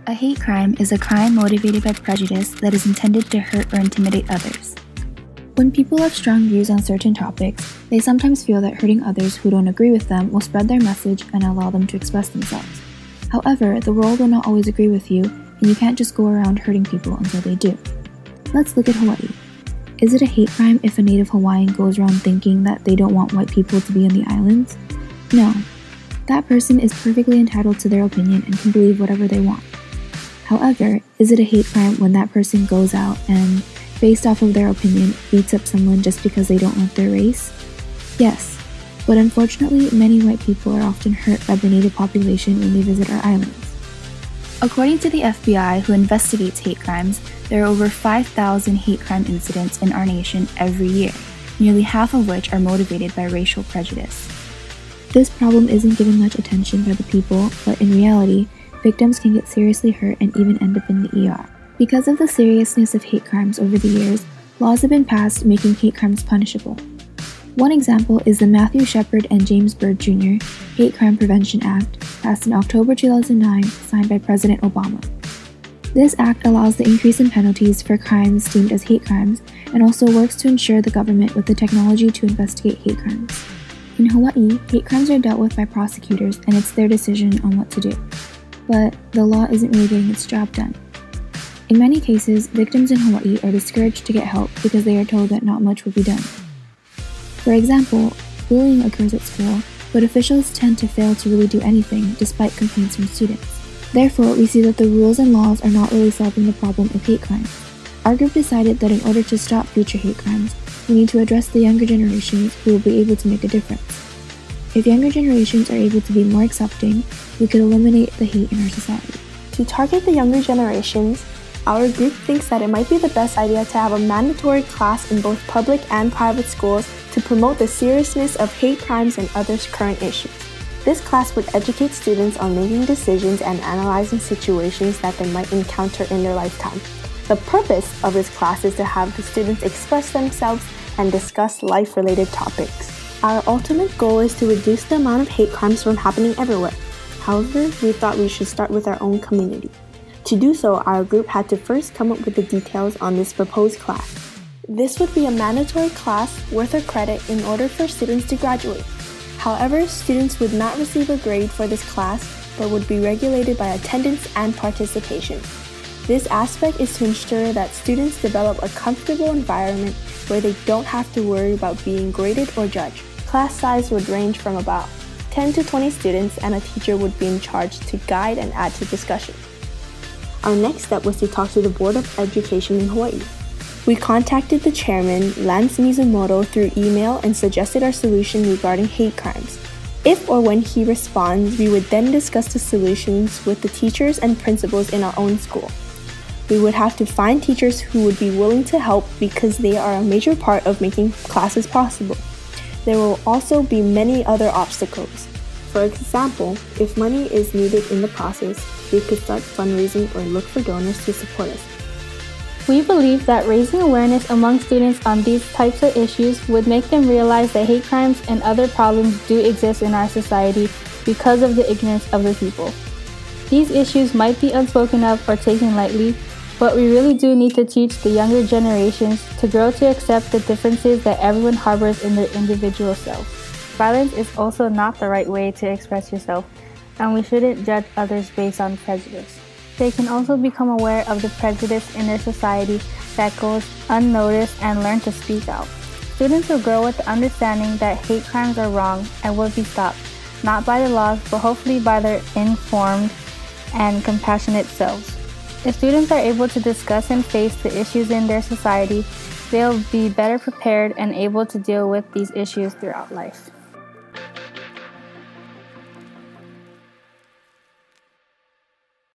A hate crime is a crime motivated by prejudice that is intended to hurt or intimidate others. When people have strong views on certain topics, they sometimes feel that hurting others who don't agree with them will spread their message and allow them to express themselves. However, the world will not always agree with you, and you can't just go around hurting people until they do. Let's look at Hawaii. Is it a hate crime if a native Hawaiian goes around thinking that they don't want white people to be in the islands? No. That person is perfectly entitled to their opinion and can believe whatever they want. However, is it a hate crime when that person goes out and, based off of their opinion, beats up someone just because they don't like their race? Yes, but unfortunately, many white people are often hurt by the native population when they visit our islands. According to the FBI, who investigates hate crimes, there are over 5,000 hate crime incidents in our nation every year, nearly half of which are motivated by racial prejudice. This problem isn't given much attention by the people, but in reality, victims can get seriously hurt and even end up in the ER. Because of the seriousness of hate crimes over the years, laws have been passed making hate crimes punishable. One example is the Matthew Shepard and James Byrd Jr. Hate Crime Prevention Act, passed in October 2009, signed by President Obama. This act allows the increase in penalties for crimes deemed as hate crimes and also works to ensure the government with the technology to investigate hate crimes. In Hawaii, hate crimes are dealt with by prosecutors and it's their decision on what to do. But the law isn't really getting its job done. In many cases, victims in Hawaii are discouraged to get help because they are told that not much will be done. For example, bullying occurs at school, but officials tend to fail to really do anything despite complaints from students. Therefore, we see that the rules and laws are not really solving the problem of hate crimes. Our group decided that in order to stop future hate crimes, we need to address the younger generations who will be able to make a difference. If younger generations are able to be more accepting, we could eliminate the hate in our society. To target the younger generations, our group thinks that it might be the best idea to have a mandatory class in both public and private schools to promote the seriousness of hate crimes and other current issues. This class would educate students on making decisions and analyzing situations that they might encounter in their lifetime. The purpose of this class is to have the students express themselves and discuss life-related topics. Our ultimate goal is to reduce the amount of hate crimes from happening everywhere. However, we thought we should start with our own community. To do so, our group had to first come up with the details on this proposed class. This would be a mandatory class worth a credit in order for students to graduate. However, students would not receive a grade for this class, but would be regulated by attendance and participation. This aspect is to ensure that students develop a comfortable environment where they don't have to worry about being graded or judged. Class size would range from about 10 to 20 students, and a teacher would be in charge to guide and add to discussion. Our next step was to talk to the Board of Education in Hawaii. We contacted the chairman, Lance Mizumoto, through email and suggested our solution regarding hate crimes. If or when he responds, we would then discuss the solutions with the teachers and principals in our own school. We would have to find teachers who would be willing to help because they are a major part of making classes possible. There will also be many other obstacles. For example, if money is needed in the process, we could start fundraising or look for donors to support us. We believe that raising awareness among students on these types of issues would make them realize that hate crimes and other problems do exist in our society because of the ignorance of the people. These issues might be unspoken of or taken lightly, but we really do need to teach the younger generations to grow to accept the differences that everyone harbors in their individual self. Violence is also not the right way to express yourself, and we shouldn't judge others based on prejudice. They can also become aware of the prejudice in their society that goes unnoticed and learn to speak out. Students will grow with the understanding that hate crimes are wrong and will be stopped, not by the laws, but hopefully by their informed and compassionate selves. If students are able to discuss and face the issues in their society, they'll be better prepared and able to deal with these issues throughout life.